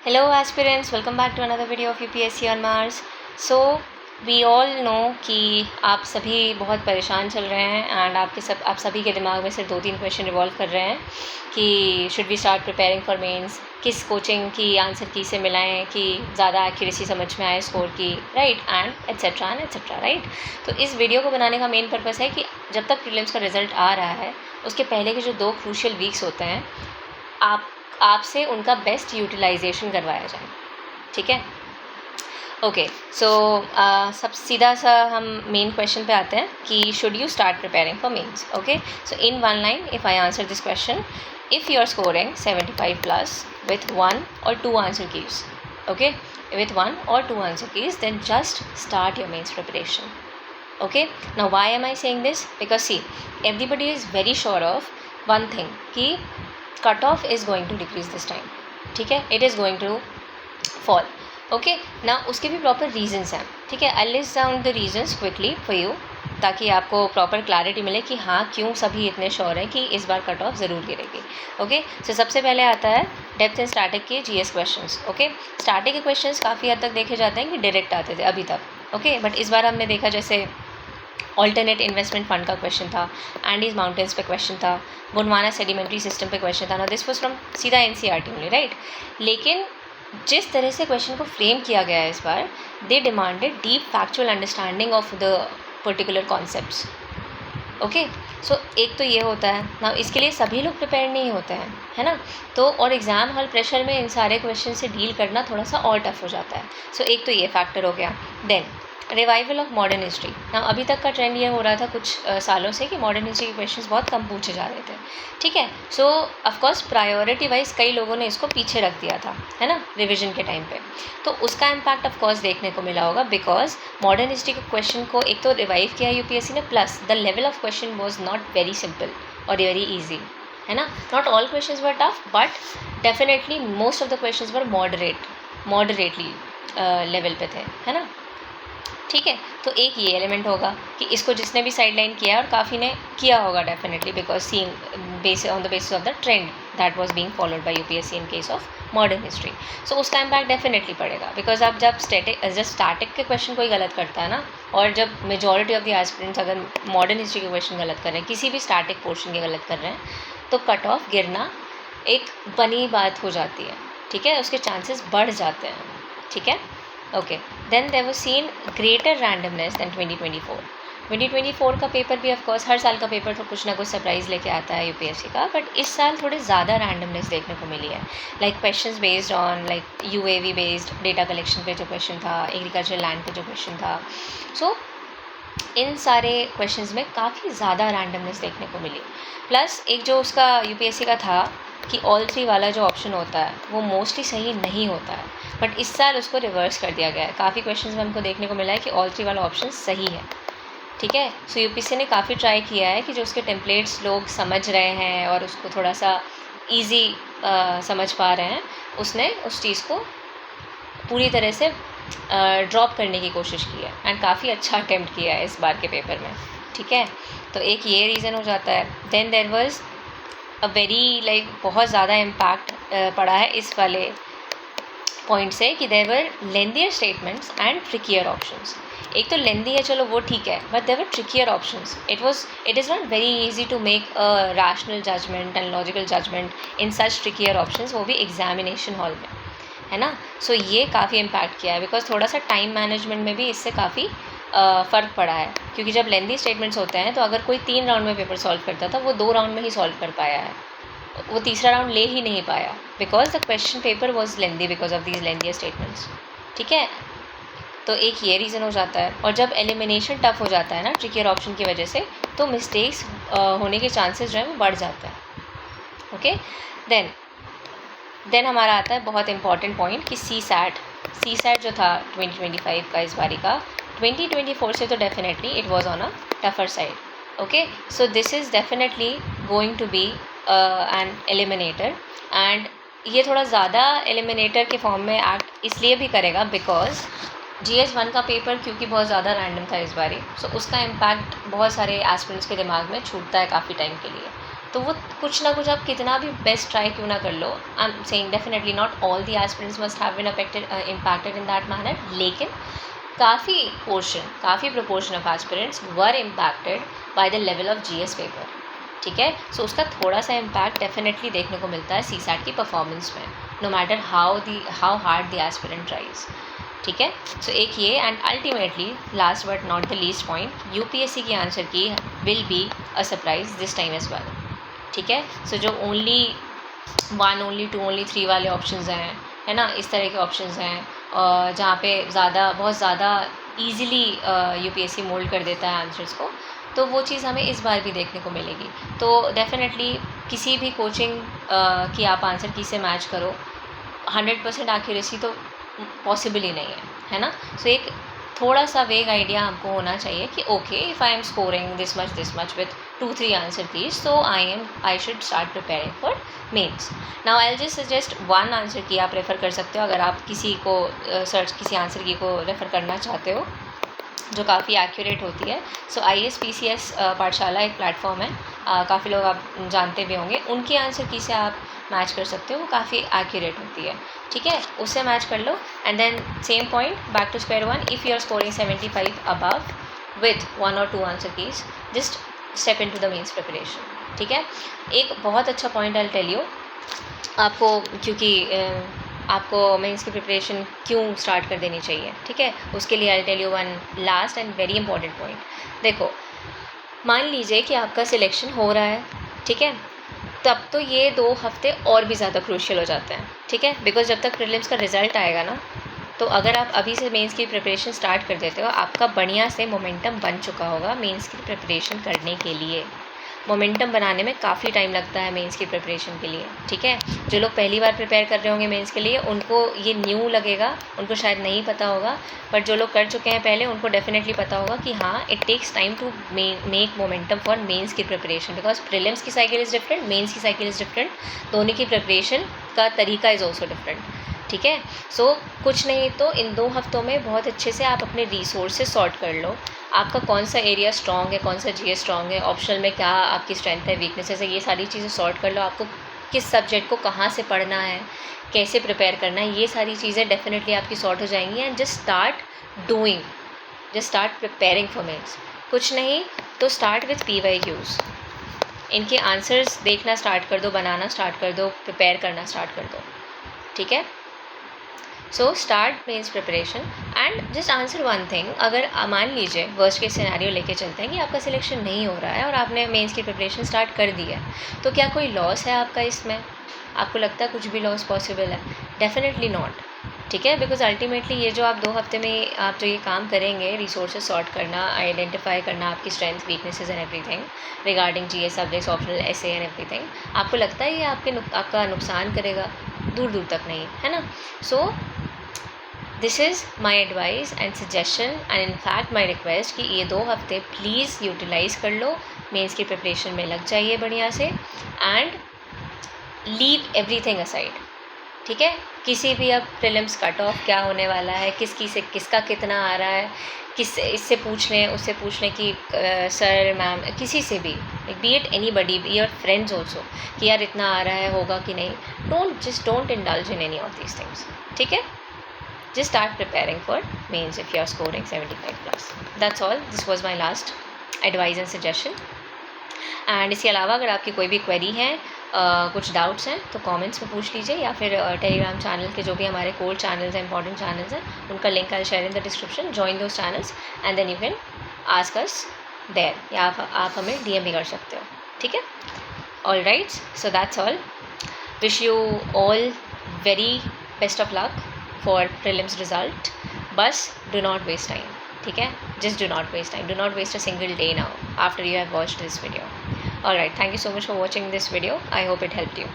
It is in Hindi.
Hello aspirants, welcome back to another video of UPSC on Mars. So we all know कि आप सभी बहुत परेशान चल रहे हैं एंड आप सभी के दिमाग में सिर्फ 2-3 क्वेश्चन रिवॉल्व कर रहे हैं कि should we start preparing for mains, किस कोचिंग की आंसर की से मिलाएं कि ज़्यादा एक्यूरेसी समझ में आए स्कोर की, राइट, एंड एट्सेट्रा, राइट. तो इस वीडियो को बनाने का मेन पर्पस है कि जब तक प्रीलिम्स का रिजल्ट आ रहा है उसके पहले के जो 2 क्रूशियल वीक्स होते हैं आपसे उनका बेस्ट यूटिलाइजेशन करवाया जाए. ठीक है, ओके. सो सब सीधा सा हम मेन क्वेश्चन पे आते हैं कि should you start preparing for mains. Okay, so in one line if I answer this question, if you are scoring 75 plus with 1 or 2 answer keys, okay, with 1 or 2 answer keys, then just start your mains preparation. Okay, now why am I saying this? Because see, everybody is very sure of one thing कि cut off is going to decrease this time. ठीक है, it is going to fall. Okay, now उसके भी proper reasons हैं. ठीक है, I'll list down the reasons quickly for you ताकि आपको प्रॉपर क्लैरिटी मिले कि हाँ क्यों सभी इतने श्योर हैं कि इस बार कट ऑफ ज़रूर गिरेगी. ओके, सो सबसे पहले आता है डेप्थ एंड स्टैटिक के जीएस क्वेश्चंस. ओके, स्टैटिक के क्वेश्चंस काफ़ी हद तक देखे जाते हैं कि डायरेक्ट आते थे अभी तक. ओके, बट इस बार हमने देखा जैसे ऑल्टरनेट इन्वेस्टमेंट फंड का क्वेश्चन था, एंडीज माउंटेन्स पे क्वेश्चन था, गोंडवाना सेडिमेंट्री सिस्टम पे क्वेश्चन था. ना दिस वाज फ्रॉम सीधा एनसीईआरटी ओनली, राइट. लेकिन जिस तरह से क्वेश्चन को फ्रेम किया गया है इस बार, they demanded deep factual understanding of the particular concepts. Okay, so एक तो ये होता है ना, इसके लिए सभी लोग प्रिपेयर नहीं होते हैं, है ना. तो और एग्ज़ाम हॉल प्रेशर में इन सारे क्वेश्चन से डील करना थोड़ा सा और टफ हो जाता है. सो एक तो ये फैक्टर हो गया. Then revival of modern history. ना अभी तक का ट्रेंड ये हो रहा था कुछ सालों से कि मॉडर्न हिस्ट्री के क्वेश्चंस बहुत कम पूछे जा रहे थे. ठीक है, सो ऑफकोर्स प्रायोरिटी वाइज कई लोगों ने इसको पीछे रख दिया था, है ना, रिविजन के टाइम पे. तो उसका इम्पैक्ट ऑफकोर्स देखने को मिला होगा बिकॉज मॉडर्न हिस्ट्री के क्वेश्चन को एक तो रिवाइव किया यूपीएससी ने, plus the level of question was not very simple और वेरी ईजी, है ना. Not all questions were tough but definitely most of the questions were moderately level पे थे, है ना. ठीक है, तो एक ये एलिमेंट होगा कि इसको जिसने भी साइडलाइन किया है और काफ़ी ने किया होगा definitely because seeing on the basis of the trend that was being followed by UPSC in case of modern history. So उसका इम्पैक्ट डेफिनेटली पड़ेगा बिकॉज आप जब स्टैटिक के क्वेश्चन कोई गलत करता है ना, और जब मेजॉरिटी ऑफ द एस्पिरेंट्स अगर मॉडर्न हिस्ट्री के क्वेश्चन गलत कर रहे हैं, किसी भी स्टैटिक पोर्शन के गलत कर रहे हैं, तो कट ऑफ गिरना एक बनी बात हो जाती है. ठीक है, उसके चांसेस बढ़ जाते हैं. ठीक है, okay. Then there was seen greater randomness than 2024 का पेपर भी ऑफकोर्स हर साल का पेपर तो कुछ ना कुछ सरप्राइज़ लेके आता है यूपीएससी का, बट इस साल थोड़े ज़्यादा रैंडमनेस देखने को मिली है. Like questions based on like UAV based data collection पे जो क्वेश्चन था, एग्रीकल्चर लैंड पे जो क्वेश्चन था. सो इन सारे क्वेश्चंस में काफ़ी ज़्यादा रैंडमनेस देखने को मिली. प्लस एक जो उसका यूपीएससी का था कि ऑल 3 वाला जो ऑप्शन होता है वो मोस्टली सही नहीं होता है, बट इस साल उसको रिवर्स कर दिया गया है. काफ़ी क्वेश्चंस में हमको देखने को मिला है कि ऑल 3 वाला ऑप्शन सही है. ठीक है, सो यूपीएससी ने काफ़ी ट्राई किया है कि जो उसके टेम्पलेट्स लोग समझ रहे हैं और उसको थोड़ा सा ईजी समझ पा रहे हैं, उसने उस चीज़ को पूरी तरह से ड्रॉप करने की कोशिश की है एंड काफ़ी अच्छा अटेम्प्ट किया है इस बार के पेपर में. ठीक है, तो एक ये रीज़न हो जाता है. Then there was a very बहुत ज़्यादा इम्पैक्ट पड़ा है इस वाले पॉइंट से कि there were lengthier statements and trickier options. एक तो लेंथी है, चलो वो ठीक है, but there were trickier options. It is not very easy to make a rational judgement and logical judgement in such trickier options, वो भी एग्जामिनेशन हॉल में, है ना. सो ये काफ़ी इम्पैक्ट किया है बिकॉज थोड़ा सा टाइम मैनेजमेंट में भी इससे काफ़ी फ़र्क पड़ा है. क्योंकि जब लेंथी स्टेटमेंट्स होते हैं तो अगर कोई 3 राउंड में पेपर सॉल्व करता था, वो 2 राउंड में ही सॉल्व कर पाया है, वो तीसरा राउंड ले ही नहीं पाया because the question paper was lengthy because of these lengthier statements. ठीक है, तो एक ये रीज़न हो जाता है. और जब एलिमिनेशन टफ हो जाता है ना ट्रिकियर ऑप्शन की वजह से, तो मिस्टेक्स होने के चांसेस जो है वो बढ़ जाते हैं. ओके, देन हमारा आता है बहुत इंपॉर्टेंट पॉइंट कि सी सैट जो था 2025 का इस बारी का, 2024 से तो definitely it was on a tougher side. Okay, so this is definitely going to be an eliminator, and ये थोड़ा ज़्यादा एलिमिनेटर के फॉर्म में एक्ट इसलिए भी करेगा बिकॉज GS1 का पेपर क्योंकि बहुत ज़्यादा रैंडम था इस बारी, सो उसका इम्पैक्ट बहुत सारे एस्पिरेंट्स के दिमाग में छूटता है काफ़ी टाइम के लिए. तो वो कुछ ना कुछ आप कितना भी बेस्ट ट्राई क्यों ना कर लो, I am saying definitely not all the aspirants must have been impacted in that manner, लेकिन काफ़ी proportion of aspirants were impacted by the level of GS paper, ठीक है। सो उसका थोड़ा सा इम्पैक्ट डेफिनेटली देखने को मिलता है CSAT की परफॉर्मेंस में, no matter how hard the aspirant tries, ठीक है। सो एक ये, and ultimately last but not the least point, UPSC की answer key will be a surprise this time as well, ठीक है। सो जो ओनली 1, ओनली 2, ओनली 3 वाले ऑप्शंस हैं, है ना, इस तरह के ऑप्शंस हैं जहाँ पे बहुत ज़्यादा ईजिली UPSC मोल्ड कर देता है आंसर्स को, तो वो चीज़ हमें इस बार भी देखने को मिलेगी। तो डेफिनेटली किसी भी कोचिंग की आप आंसर की से मैच करो, 100% एक्यूरेसी तो पॉसिबल ही नहीं है ना। सो एक थोड़ा सा वेग आइडिया हमको होना चाहिए कि okay, if I am scoring this much with 2-3 answer keys, so I should start preparing for mains. Now I will just suggest 1 answer key आप रेफ़र कर सकते हो अगर आप किसी आंसर की को रेफ़र करना चाहते हो जो काफ़ी एक्यूरेट होती है। सो ISPCS पाठशाला एक प्लेटफॉर्म है, काफ़ी लोग आप जानते भी होंगे, उनकी आंसर की से आप मैच कर सकते हो, वो काफ़ी एक्यूरेट होती है, ठीक है। उससे मैच कर लो, and then same point, back to square one, if you are scoring 75 above with 1 or 2 answer keys, just step into the mains preparation, ठीक है। एक बहुत अच्छा पॉइंट आई टेल यू आपको, क्योंकि आपको मेंस की प्रिपरेशन क्यों स्टार्ट कर देनी चाहिए, ठीक है। उसके लिए I tell you one last and very important point. देखो, मान लीजिए कि आपका सिलेक्शन हो रहा है, ठीक है, तब तो ये 2 हफ्ते और भी ज़्यादा क्रूशियल हो जाते हैं, ठीक है, बिकॉज जब तक प्रीलिम्स का रिज़ल्ट आएगा ना, तो अगर आप अभी से मेंस की प्रिपरेशन स्टार्ट कर देते हो, आपका बढ़िया से मोमेंटम बन चुका होगा मेंस की प्रिपरेशन करने के लिए। मोमेंटम बनाने में काफ़ी टाइम लगता है मेंस की प्रिपरेशन के लिए, ठीक है। जो लोग पहली बार प्रिपेयर कर रहे होंगे मेंस के लिए, उनको ये न्यू लगेगा, उनको शायद नहीं पता होगा, बट जो लोग कर चुके हैं पहले, उनको डेफिनेटली पता होगा कि हाँ, it takes time to make momentum for mains की प्रिपरेशन, बिकॉज प्रीलिम्स की साइकिल इज़ डिफरेंट, मेंस की साइकिल इज़ डिफरेंट, दोनों की प्रिपरेशन का तरीका इज़ ऑल्सो डिफरेंट, ठीक है। सो कुछ नहीं तो इन 2 हफ्तों में बहुत अच्छे से आप अपने रिसोर्सेज सॉर्ट कर लो, आपका कौन सा एरिया स्ट्रॉन्ग है, कौन सा GS स्ट्रॉन्ग है, ऑप्शनल में क्या आपकी स्ट्रेंथ है, वीकनेसेस है, ये सारी चीज़ें सॉर्ट कर लो। आपको किस सब्जेक्ट को कहाँ से पढ़ना है, कैसे प्रिपेयर करना है, ये सारी चीज़ें डेफिनेटली आपकी सॉर्ट हो जाएंगी, and just start preparing for mains. कुछ नहीं तो स्टार्ट विथ PYQs, इनके आंसर्स देखना स्टार्ट कर दो, बनाना स्टार्ट कर दो, प्रिपेयर करना स्टार्ट कर दो, ठीक है। So start mains preparation and just answer one thing. अगर मान लीजिए वर्स्ट केस सिनेरियो लेके चलते हैं कि आपका सिलेक्शन नहीं हो रहा है और आपने मेंस की प्रिपरेशन स्टार्ट कर दी है, तो क्या कोई लॉस है आपका इसमें? आपको लगता है कुछ भी लॉस पॉसिबल है? डेफिनेटली नॉट, ठीक है, बिकॉज अल्टीमेटली ये जो आप 2 हफ्ते में आप जो ये काम करेंगे, रिसोर्सेज सॉर्ट करना, आइडेंटिफाई करना आपकी strength, weaknesses and everything regarding GS subjects, optional essay and everything, आपको लगता है ये आपका नुकसान करेगा? दूर दूर तक नहीं, है ना। सो this is my advice and suggestion and in fact my request कि ये 2 हफ्ते प्लीज़ यूटिलाइज़ कर लो, मेंस की प्रिपरेशन में लग जाइए बढ़िया से, एंड लीव एवरीथिंग असाइड, ठीक है। किसी भी अब प्रीलिम्स कट ऑफ क्या होने वाला है, किसका कितना आ रहा है, इससे पूछने उससे पूछने की सर मैम किसी से भी, B it anybody, be your friends also, कि यार इतना आ रहा है, होगा कि नहीं। Don't indulge in any of these things, ठीक है। Just start preparing for mains if you are scoring 75+. That's all. This was my last advice and suggestion. And इसके अलावा अगर आपकी कोई भी क्वेरी है, कुछ डाउट्स हैं, तो कमेंट्स में पूछ लीजिए, या फिर टेलीग्राम चैनल के जो भी हमारे कोर चैनल्स हैं, इंपॉर्टेंट चैनल्स हैं, उनका link I share in the description. Join those channels and then you can ask us there, या आप हमें DM भी कर सकते हो, ठीक है। All right, so that's all. Wish you all very best of luck for prelims result. बस डू नॉट वेस्ट टाइम, ठीक है, just do not waste time, do not waste a single day now after you have watched this video. All right, thank you so much for watching this video. I hope it helped you.